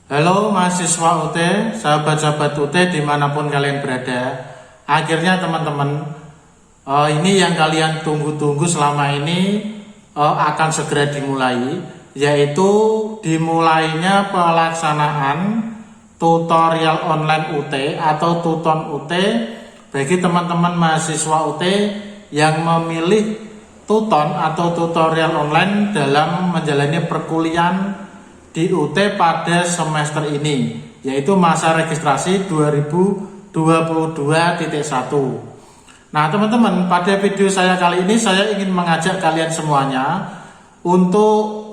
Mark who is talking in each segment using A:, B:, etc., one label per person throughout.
A: Halo mahasiswa UT, sahabat-sahabat UT dimanapun kalian berada. Akhirnya teman-teman, ini yang kalian tunggu-tunggu selama ini akan segera dimulai, yaitu dimulainya pelaksanaan tutorial online UT atau Tuton UT bagi teman-teman mahasiswa UT yang memilih Tuton atau tutorial online dalam menjalani perkuliahan di UT pada semester ini, yaitu masa registrasi 2022.1. Nah teman-teman, pada video saya kali ini saya ingin mengajak kalian semuanya untuk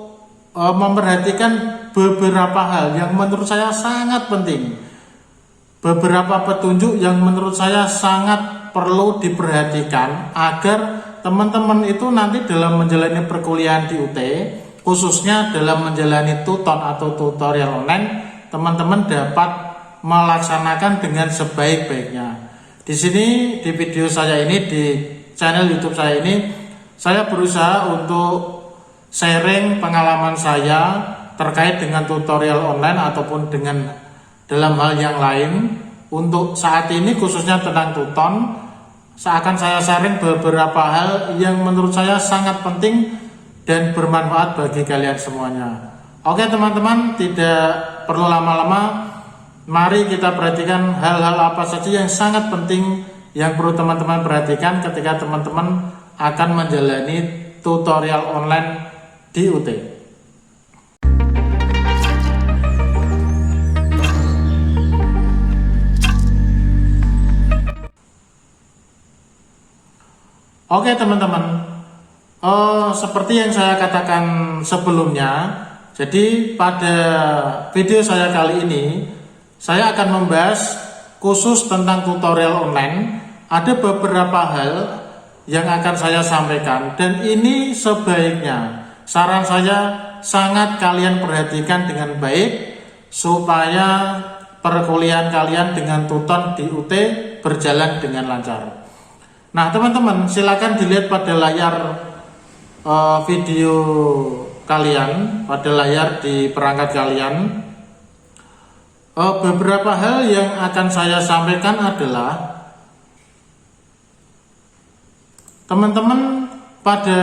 A: memperhatikan beberapa hal yang menurut saya sangat penting, beberapa petunjuk yang menurut saya sangat perlu diperhatikan agar teman-teman itu nanti dalam menjalani perkuliahan di UT, khususnya dalam menjalani Tuton atau tutorial online, teman-teman dapat melaksanakan dengan sebaik-baiknya. Di sini, di video saya ini, di channel YouTube saya ini, saya berusaha untuk sharing pengalaman saya terkait dengan tutorial online ataupun dengan dalam hal yang lain. Untuk saat ini khususnya tentang Tuton, akan saya sharing beberapa hal yang menurut saya sangat penting dan bermanfaat bagi kalian semuanya. Oke teman-teman, tidak perlu lama-lama, mari kita perhatikan hal-hal apa saja yang sangat penting yang perlu teman-teman perhatikan ketika teman-teman akan menjalani tutorial online di UT. Oke teman-teman, seperti yang saya katakan sebelumnya, jadi pada video saya kali ini saya akan membahas khusus tentang tutorial online. Ada beberapa hal yang akan saya sampaikan dan ini sebaiknya saran saya sangat kalian perhatikan dengan baik supaya perkuliahan kalian dengan Tuton di UT berjalan dengan lancar. Nah teman-teman, silakan dilihat pada layar video kalian, pada layar di perangkat kalian. Beberapa hal yang akan saya sampaikan adalah, teman-teman, pada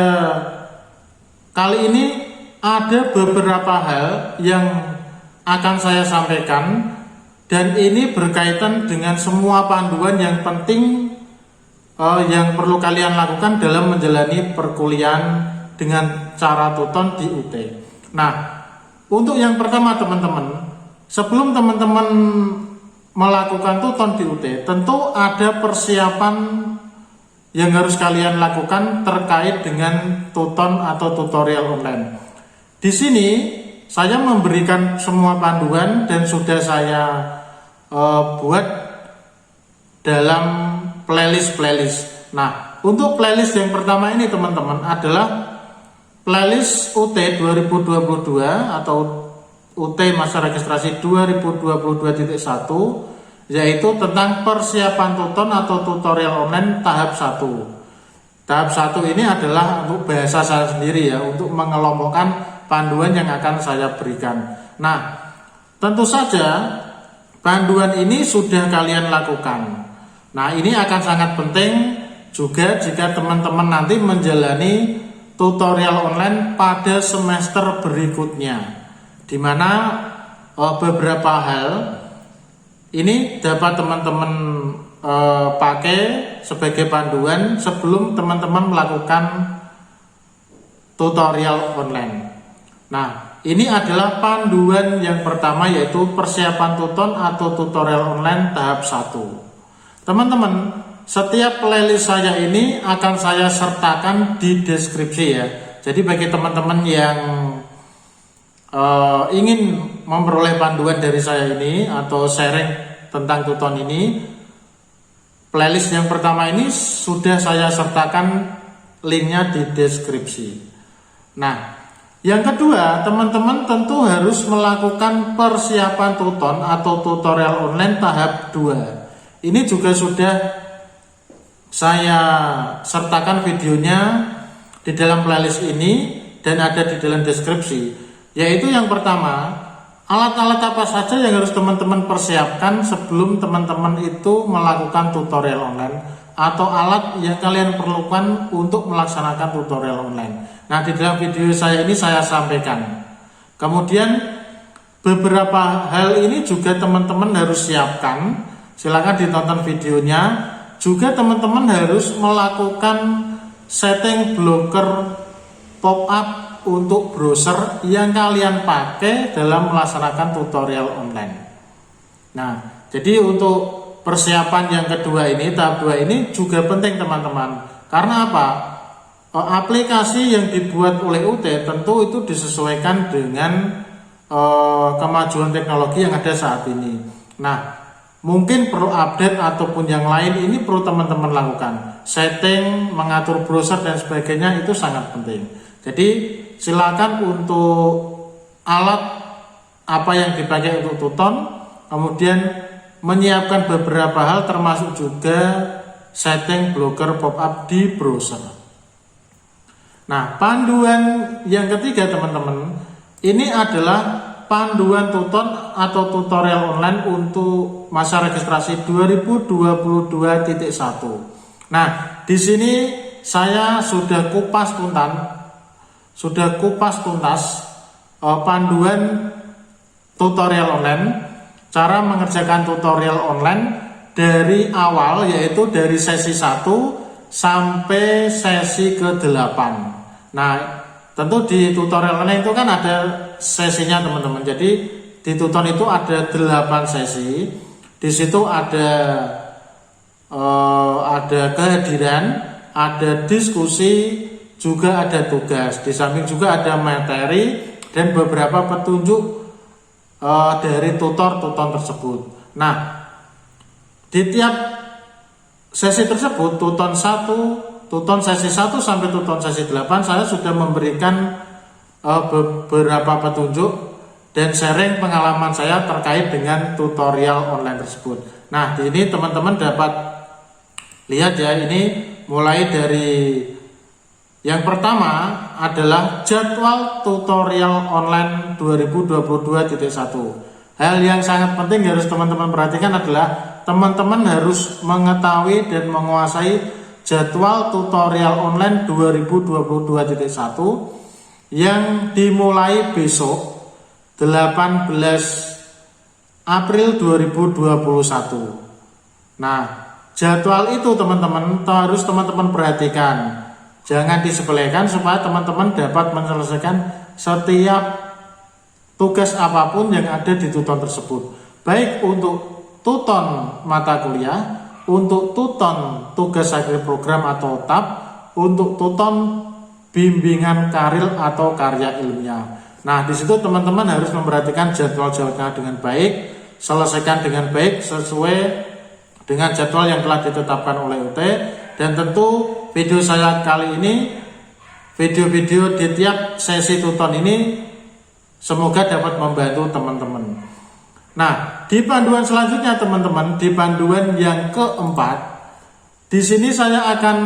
A: kali ini ada beberapa hal yang akan saya sampaikan dan ini berkaitan dengan semua panduan yang penting yang perlu kalian lakukan dalam menjalani perkuliahan dengan cara Tuton di UT. Nah, untuk yang pertama teman-teman, sebelum teman-teman melakukan Tuton di UT, tentu ada persiapan yang harus kalian lakukan terkait dengan Tuton atau tutorial online. Di sini saya memberikan semua panduan dan sudah saya buat dalam playlist. Nah, untuk playlist yang pertama ini teman-teman adalah playlist UT 2022 atau UT masa registrasi 2022.1, yaitu tentang persiapan Tuton atau tutorial online tahap 1. Tahap 1 ini adalah untuk bahasa saya sendiri ya, untuk mengelompokkan panduan yang akan saya berikan. Nah, tentu saja panduan ini sudah kalian lakukan. Nah, ini akan sangat penting juga jika teman-teman nanti menjalani tutorial online pada semester berikutnya, di mana beberapa hal ini dapat teman-teman pakai sebagai panduan sebelum teman-teman melakukan tutorial online. Nah, ini adalah panduan yang pertama, yaitu persiapan Tuton atau tutorial online tahap 1. Teman-teman, setiap playlist saya ini akan saya sertakan di deskripsi ya. Jadi bagi teman-teman yang ingin memperoleh panduan dari saya ini atau sharing tentang Tuton ini, playlist yang pertama ini sudah saya sertakan linknya di deskripsi. Nah, yang kedua, teman-teman tentu harus melakukan persiapan Tuton atau tutorial online tahap 2. Ini juga sudah saya sertakan videonya di dalam playlist ini dan ada di dalam deskripsi. Yaitu yang pertama alat-alat apa saja yang harus teman-teman persiapkan sebelum teman-teman itu melakukan tutorial online, atau alat yang kalian perlukan untuk melaksanakan tutorial online. Nah, di dalam video saya ini saya sampaikan. Kemudian beberapa hal ini juga teman-teman harus siapkan. Silakan ditonton videonya. Juga teman-teman harus melakukan setting blocker pop-up untuk browser yang kalian pakai dalam melaksanakan tutorial online. Nah, jadi untuk persiapan yang kedua ini, tahap 2 ini juga penting teman-teman. Karena apa? Aplikasi yang dibuat oleh UT tentu itu disesuaikan dengan kemajuan teknologi yang ada saat ini. Nah, mungkin perlu update ataupun yang lain, ini perlu teman-teman lakukan. Setting, mengatur browser dan sebagainya itu sangat penting. Jadi silakan untuk alat apa yang dipakai untuk tuton, kemudian menyiapkan beberapa hal termasuk juga setting blocker pop-up di browser. Nah, panduan yang ketiga teman-teman, ini adalah panduan tuton atau tutorial online untuk masa registrasi 2022.1. Nah, di sini saya sudah kupas tuntas panduan tutorial online, cara mengerjakan tutorial online dari awal, yaitu dari sesi 1 sampai sesi ke-8. Nah, tentu di tutorial online itu kan ada sesinya teman-teman. Jadi di tuton itu ada 8 sesi. Di situ ada kehadiran, ada diskusi, juga ada tugas. Di samping juga ada materi dan beberapa petunjuk dari tutor-tutor tersebut. Nah, di tiap sesi tersebut, tuton sesi 1 sampai tuton sesi 8, saya sudah memberikan beberapa petunjuk dan sharing pengalaman saya terkait dengan tutorial online tersebut. Nah, di ini teman-teman dapat lihat ya, ini mulai dari yang pertama adalah jadwal tutorial online 2022.1. Hal yang sangat penting harus teman-teman perhatikan adalah teman-teman harus mengetahui dan menguasai jadwal tutorial online 2022.1 yang dimulai besok 18 April 2021. Nah, jadwal itu teman-teman harus teman-teman perhatikan. Jangan disepelekan supaya teman-teman dapat menyelesaikan setiap tugas apapun yang ada di tuton tersebut. Baik untuk tuton mata kuliah, untuk tuton tugas akhir program atau TAP, untuk tuton bimbingan karir atau karya ilmiah. Nah, di situ teman-teman harus memperhatikan jadwal-jadwalnya dengan baik, selesaikan dengan baik sesuai dengan jadwal yang telah ditetapkan oleh UT. Dan tentu video saya kali ini, video-video di tiap sesi tuton ini semoga dapat membantu teman-teman. Nah, di panduan selanjutnya teman-teman, di panduan yang keempat, di sini saya akan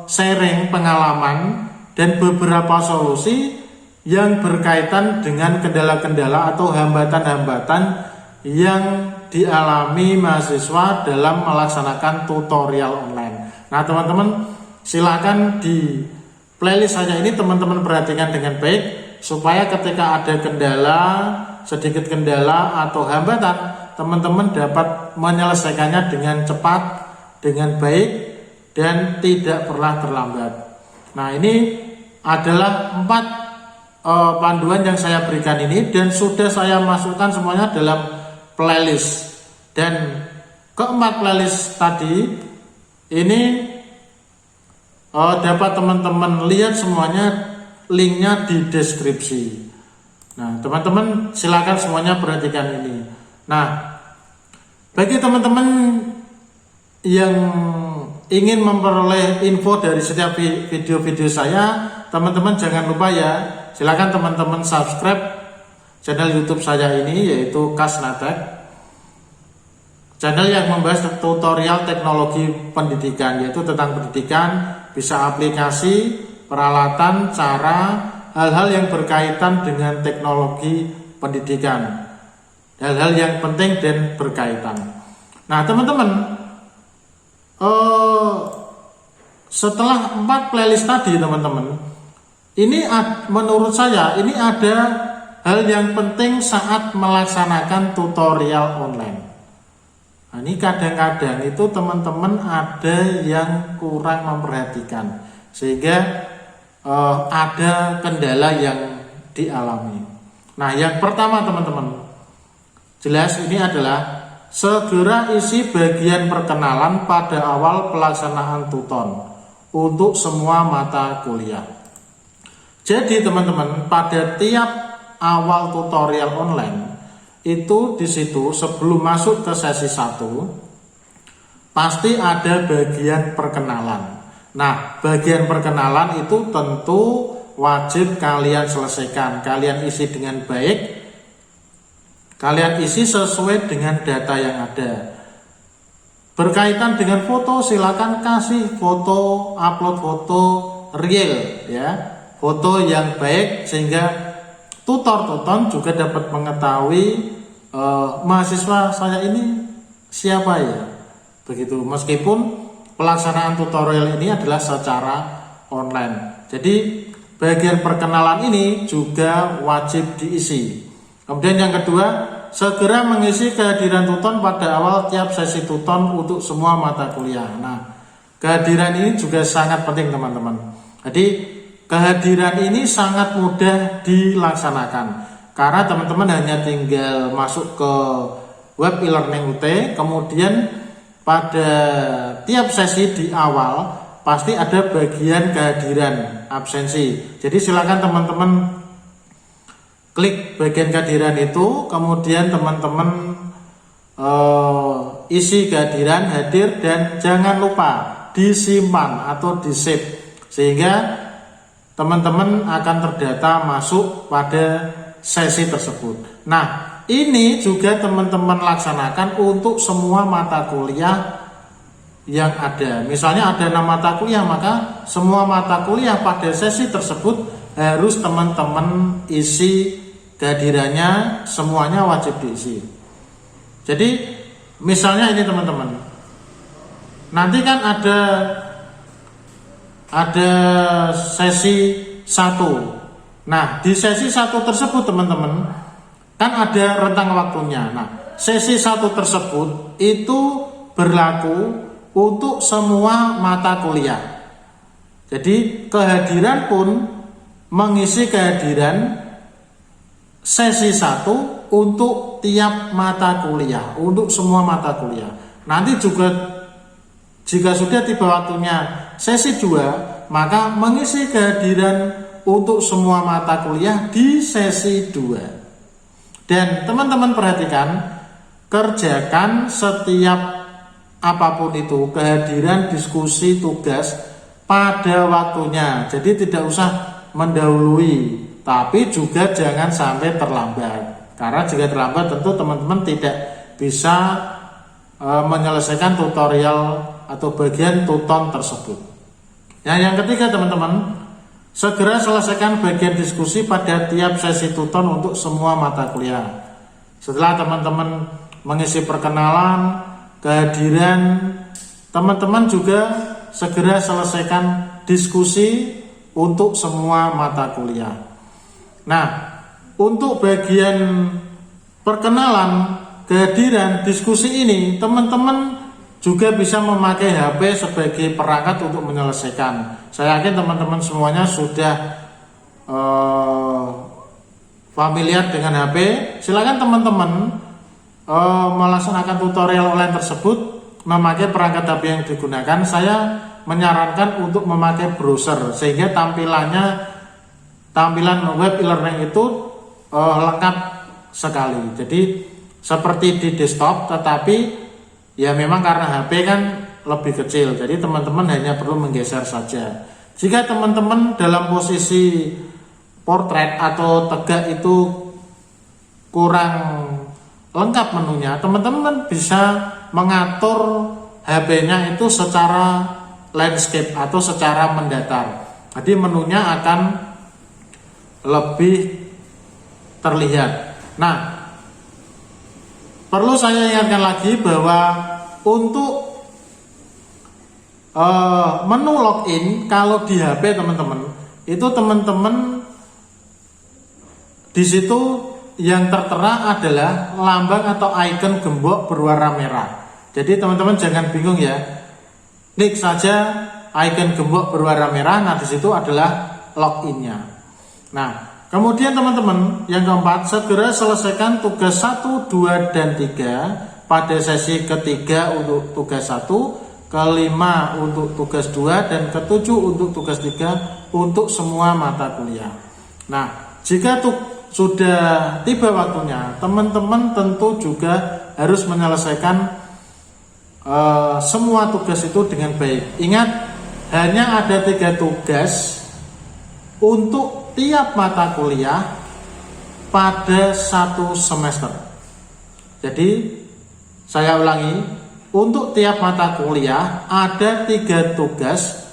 A: sharing pengalaman dan beberapa solusi yang berkaitan dengan kendala-kendala atau hambatan-hambatan yang dialami mahasiswa dalam melaksanakan tutorial online. Nah, teman-teman silakan di playlist saya ini teman-teman perhatikan dengan baik supaya ketika ada sedikit kendala atau hambatan, teman-teman dapat menyelesaikannya dengan cepat, dengan baik, dan tidak pernah terlambat. Nah, ini adalah 4 panduan yang saya berikan ini dan sudah saya masukkan semuanya dalam playlist. Dan keempat playlist tadi ini dapat teman-teman lihat semuanya, linknya di deskripsi. Nah, teman-teman silakan semuanya perhatikan ini. Nah, bagi teman-teman yang ingin memperoleh info dari setiap video-video saya, teman-teman jangan lupa ya, silakan teman-teman subscribe channel YouTube saya ini, yaitu Kasnatek, channel yang membahas tutorial teknologi pendidikan, yaitu tentang pendidikan, bisa aplikasi, peralatan, cara, hal-hal yang berkaitan dengan teknologi pendidikan, hal-hal yang penting dan berkaitan. Nah teman-teman, setelah 4 playlist tadi teman-teman, ini menurut saya ini ada hal yang penting saat melaksanakan tutorial online. Nah, ini kadang-kadang itu teman-teman ada yang kurang memperhatikan sehingga ada kendala yang dialami. Nah yang pertama teman-teman, jelas ini adalah segera isi bagian perkenalan pada awal pelaksanaan tuton untuk semua mata kuliah. Jadi teman-teman, pada tiap awal tutorial online itu di situ sebelum masuk ke sesi 1 pasti ada bagian perkenalan. Nah, bagian perkenalan itu tentu wajib kalian selesaikan, kalian isi dengan baik, kalian isi sesuai dengan data yang ada. Berkaitan dengan foto, silakan kasih foto, upload foto real ya, foto yang baik sehingga tutor-tutor juga dapat mengetahui mahasiswa saya ini siapa ya. Begitu, meskipun pelaksanaan tutorial ini adalah secara online. Jadi bagian perkenalan ini juga wajib diisi. Kemudian yang kedua, segera mengisi kehadiran tutor pada awal tiap sesi tutor untuk semua mata kuliah. Nah, kehadiran ini juga sangat penting teman-teman. Jadi kehadiran ini sangat mudah dilaksanakan karena teman-teman hanya tinggal masuk ke web e-learning UT, kemudian pada tiap sesi di awal pasti ada bagian kehadiran absensi. Jadi silakan teman-teman klik bagian kehadiran itu, kemudian teman-teman isi kehadiran, hadir, dan jangan lupa disimpan atau di-save sehingga teman-teman akan terdata masuk pada sesi tersebut. Nah, ini juga teman-teman laksanakan untuk semua mata kuliah yang ada. Misalnya ada 6 mata kuliah, maka semua mata kuliah pada sesi tersebut harus teman-teman isi kehadirannya, semuanya wajib diisi. Jadi misalnya ini teman-teman, nanti kan ada sesi 1. Nah, di sesi 1 tersebut teman-teman kan ada rentang waktunya. Nah, sesi 1 tersebut itu berlaku untuk semua mata kuliah. Jadi kehadiran pun mengisi kehadiran sesi 1 untuk tiap mata kuliah, untuk semua mata kuliah. Nanti juga jika sudah tiba waktunya sesi 2, maka mengisi kehadiran untuk semua mata kuliah di sesi 2. Dan teman-teman perhatikan, kerjakan setiap apapun itu, kehadiran, diskusi, tugas pada waktunya. Jadi tidak usah mendahului, tapi juga jangan sampai terlambat. Karena jika terlambat tentu teman-teman tidak bisa menyelesaikan tutorial atau bagian tuton tersebut. Yang ketiga teman-teman, segera selesaikan bagian diskusi pada tiap sesi tuton untuk semua mata kuliah. Setelah teman-teman mengisi perkenalan, kehadiran, teman-teman juga segera selesaikan diskusi untuk semua mata kuliah. Nah, untuk bagian perkenalan, kehadiran, diskusi ini teman-teman juga bisa memakai HP sebagai perangkat untuk menyelesaikan. Saya yakin teman-teman semuanya sudah familiar dengan HP. Silakan teman-teman melaksanakan tutorial online tersebut memakai perangkat HP yang digunakan. Saya menyarankan untuk memakai browser sehingga tampilan web e-learning itu lengkap sekali. Jadi seperti di desktop, tetapi ya memang karena HP kan lebih kecil, jadi teman-teman hanya perlu menggeser saja. Jika teman-teman dalam posisi portrait atau tegak itu kurang lengkap menunya, teman-teman bisa mengatur HP-nya itu secara landscape atau secara mendatar. Jadi menunya akan lebih terlihat. Nah, perlu saya ingatkan lagi bahwa untuk menu login kalau di HP teman-teman, itu teman-teman di situ yang tertera adalah lambang atau icon gembok berwarna merah. Jadi teman-teman jangan bingung ya. Klik saja icon gembok berwarna merah, nah di situ adalah loginnya. Nah, kemudian teman-teman yang keempat, segera selesaikan tugas 1, 2, dan 3 pada sesi ketiga untuk tugas 1, kelima untuk tugas 2, dan ketujuh untuk tugas 3 untuk semua mata kuliah. Nah, jika sudah tiba waktunya, teman-teman tentu juga harus menyelesaikan semua tugas itu dengan baik. Ingat, hanya ada 3 tugas untuk tiap mata kuliah pada 1 semester. Jadi, saya ulangi, untuk tiap mata kuliah ada 3 tugas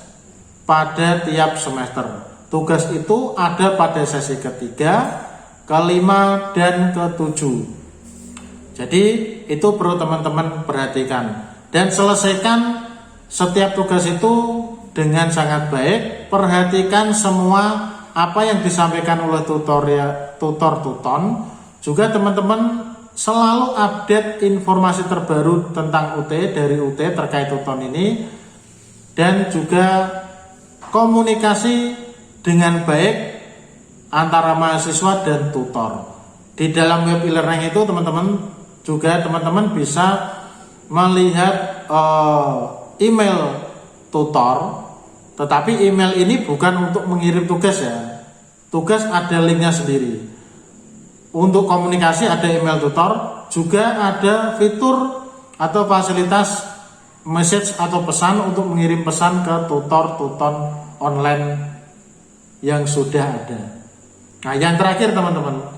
A: pada tiap semester. Tugas itu ada pada sesi ketiga, kelima, dan ketujuh. Jadi itu perlu teman-teman perhatikan. Dan selesaikan setiap tugas itu dengan sangat baik. Perhatikan semua apa yang disampaikan oleh tutor-tuton. Juga teman-teman selalu update informasi terbaru tentang UT dari UT terkait tuton ini, dan juga komunikasi dengan baik antara mahasiswa dan tutor. Di dalam web e-learning itu teman-teman bisa melihat email tutor, tetapi email ini bukan untuk mengirim tugas ya. Tugas ada linknya sendiri. Untuk komunikasi ada email tutor, juga ada fitur atau fasilitas message atau pesan untuk mengirim pesan ke tutor-tuton online yang sudah ada. Nah, yang terakhir teman-teman,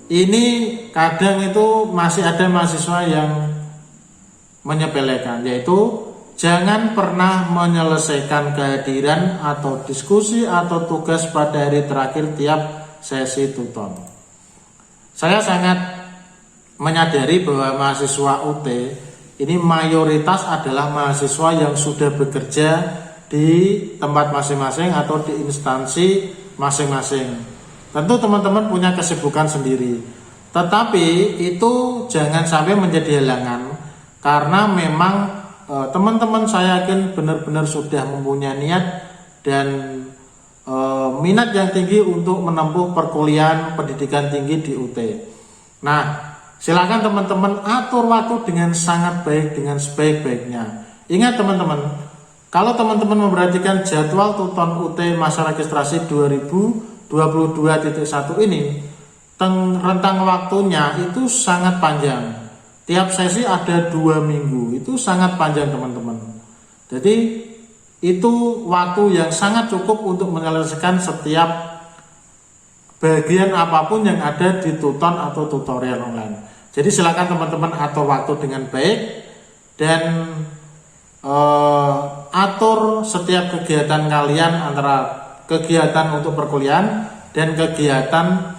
A: ini kadang itu masih ada mahasiswa yang menyepelekan, yaitu jangan pernah menyelesaikan kehadiran atau diskusi atau tugas pada hari terakhir tiap sesi tuton. Saya sangat menyadari bahwa mahasiswa UT ini mayoritas adalah mahasiswa yang sudah bekerja di tempat masing-masing atau di instansi masing-masing. Tentu teman-teman punya kesibukan sendiri, tetapi itu jangan sampai menjadi halangan, karena memang teman-teman saya yakin benar-benar sudah mempunyai niat dan minat yang tinggi untuk menempuh perkuliahan pendidikan tinggi di UT. Nah, silakan teman-teman atur waktu dengan sangat baik, dengan sebaik-baiknya. Ingat teman-teman, kalau teman-teman memperhatikan jadwal tuton UT masa registrasi 2022.1 ini, rentang waktunya itu sangat panjang. Tiap sesi ada 2 minggu, itu sangat panjang teman-teman. Jadi itu waktu yang sangat cukup untuk menyelesaikan setiap bagian apapun yang ada di tuton atau tutorial online. Jadi silakan teman-teman atur waktu dengan baik, dan atur setiap kegiatan kalian antara kegiatan untuk perkuliahan dan kegiatan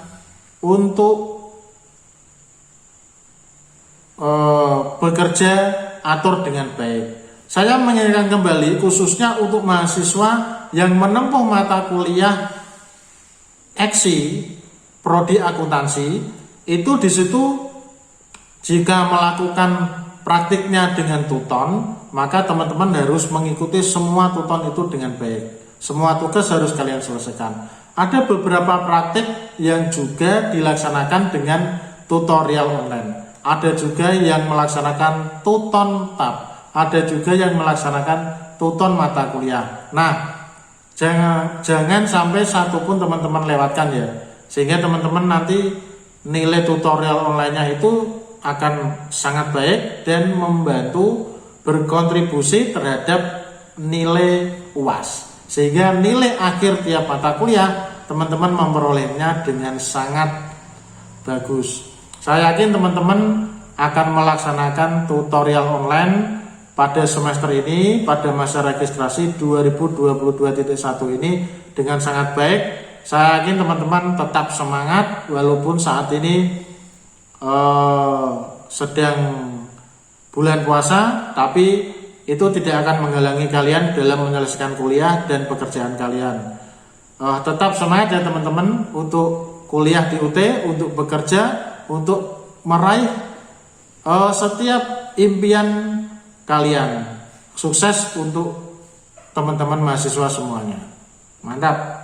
A: untuk bekerja, atur dengan baik. Saya mengingatkan kembali khususnya untuk mahasiswa yang menempuh mata kuliah EKSI, prodi akuntansi, itu di situ jika melakukan praktiknya dengan tuton, maka teman-teman harus mengikuti semua tuton itu dengan baik. Semua tugas harus kalian selesaikan. Ada beberapa praktik yang juga dilaksanakan dengan tutorial online. Ada juga yang melaksanakan tuton tab. Ada juga yang melaksanakan tuton mata kuliah. Nah, jangan sampai satupun teman-teman lewatkan ya, sehingga teman-teman nanti nilai tutorial online-nya itu akan sangat baik dan membantu berkontribusi terhadap nilai UAS, sehingga nilai akhir tiap mata kuliah teman-teman memperolehnya dengan sangat bagus. Saya yakin teman-teman akan melaksanakan tutorial online pada semester ini, pada masa registrasi 2022.1 ini dengan sangat baik. Saya yakin teman-teman tetap semangat walaupun saat ini sedang bulan puasa, tapi itu tidak akan menghalangi kalian dalam menyelesaikan kuliah dan pekerjaan kalian. Tetap semangat ya teman-teman untuk kuliah di UT, untuk bekerja, untuk meraih setiap impian kalian. Sukses untuk teman-teman mahasiswa semuanya. Mantap.